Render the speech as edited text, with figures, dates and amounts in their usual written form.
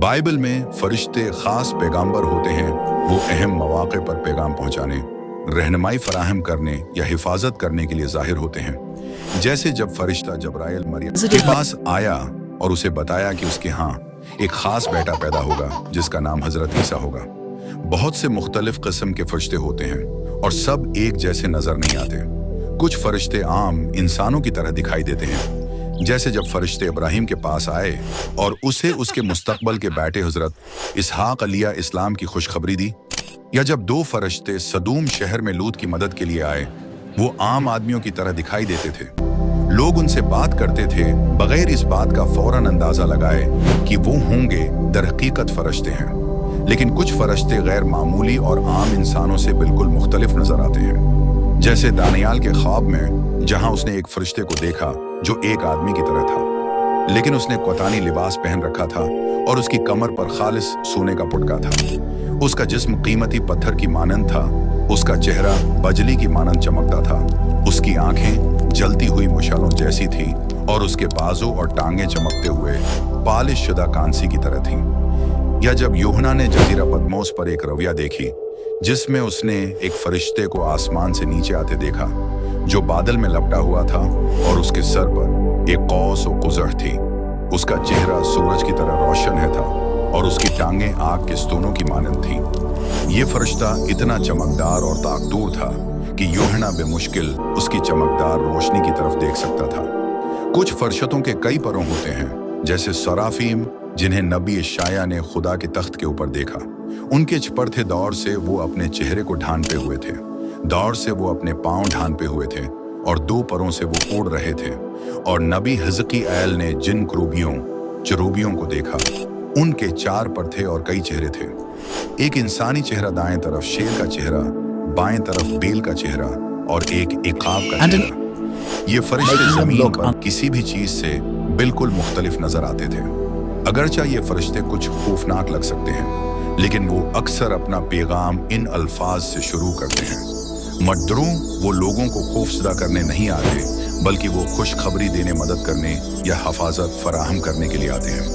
Bible में फरिश्ते खास पैगाम्बर होते हैं। वो अहम मौके पर पैगाम पहुंचाने, रहनुमाई फराहम करने या हिफाजत करने के लिए जाहिर होते हैं। जैसे जब फरिश्ता जब्राइल मरियम के पास आया और उसे बताया कि उसके यहाँ एक खास बेटा पैदा होगा जिसका नाम हजरत ईसा होगा। बहुत से मुख्तलिफ किस्म के फरिश्ते होते हैं और सब एक जैसे नजर नहीं आते। कुछ फरिश्ते आम इंसानों की तरह दिखाई देते हैं, जैसे जब फरिश्ते इब्राहिम के पास आए और उसे उसके मुस्तकबल के बेटे हजरत इसहाक अलैहि इस्लाम की खुशखबरी दी, या जब दो फरिश्ते सदूम शहर में लूत की मदद के लिए आए। वो आम आदमियों की तरह दिखाई देते थे। लोग उनसे बात करते थे बगैर इस बात का फौरन अंदाजा लगाए कि वो होंगे दरहकीकत फरिश्ते हैं। लेकिन कुछ फरिश्ते गैर मामूली और आम इंसानों से बिल्कुल मुख्तलिफ नजर आते हैं। जैसे दानियाल के ख्वाब में जहां उसने एक फरिश्ते को देखा जो एक आदमी की तरह था, लेकिन उसने कोतानी लिबास पहन रखा था और उसकी कमर पर खालिस सोने का पुटका था। उसका जिस्म कीमती पत्थर की मानंद था, उसका चेहरा बजली की मानंद चमकता था, उसकी आंखें जलती हुई मुशालों जैसी थी और उसके बाजू और टांगें चमकते हुए पालिश शुदा कांसी की तरह थीं। या जब यूहन्ना ने जजीरा पदमोस पर एक रविया देखी जिसमें उसने एक फरिश्ते को आसमान से नीचे आते देखा जो बादल में लपटा हुआ था और उसके सर पर एक कौस और कुजर थी। उसका चेहरा सूरज की तरह रोशन है था और उसकी टांगें आग के स्तूनों की मानंद थी। ये फरिश्ता इतना चमकदार और ताकतूर था कि यूहन्ना बेमुश्किल उसकी चमकदार रोशनी की तरफ देख सकता था। कुछ फरिश्तों के कई परों होते हैं, जैसे सराफीम जिन्हें नबी इशाया ने खुदा के तख्त के ऊपर देखा। उनके चपरते दौर से वो अपने चेहरे को ढांपे हुए थे, दौर से वो अपने पांव ढांपे हुए थे और दो परों से वो उड़ रहे थे। और नबी हिजकिय्याल ने जिन चरूबियों को देखा, उनके 4 पर थे और कई चेहरे थे। एक इंसानी चेहरा दाएं तरफ, शेर का चेहरा बाएं तरफ, बेल का चेहरा और एक इकाब का चेहरा। ये फरिश्ते जमीन पर किसी भी चीज से बिल्कुल मुख्तलिफ नजर आते थे। अगरचा ये फरिश्ते कुछ खौफनाक लग सकते हैं, लेकिन वो अक्सर अपना पैगाम इन अल्फाज से शुरू करते हैं। मजदूरों वो लोगों को खौफजदा करने नहीं आते, बल्कि वो खुशखबरी देने, मदद करने या हफाजत फराहम करने के लिए आते हैं।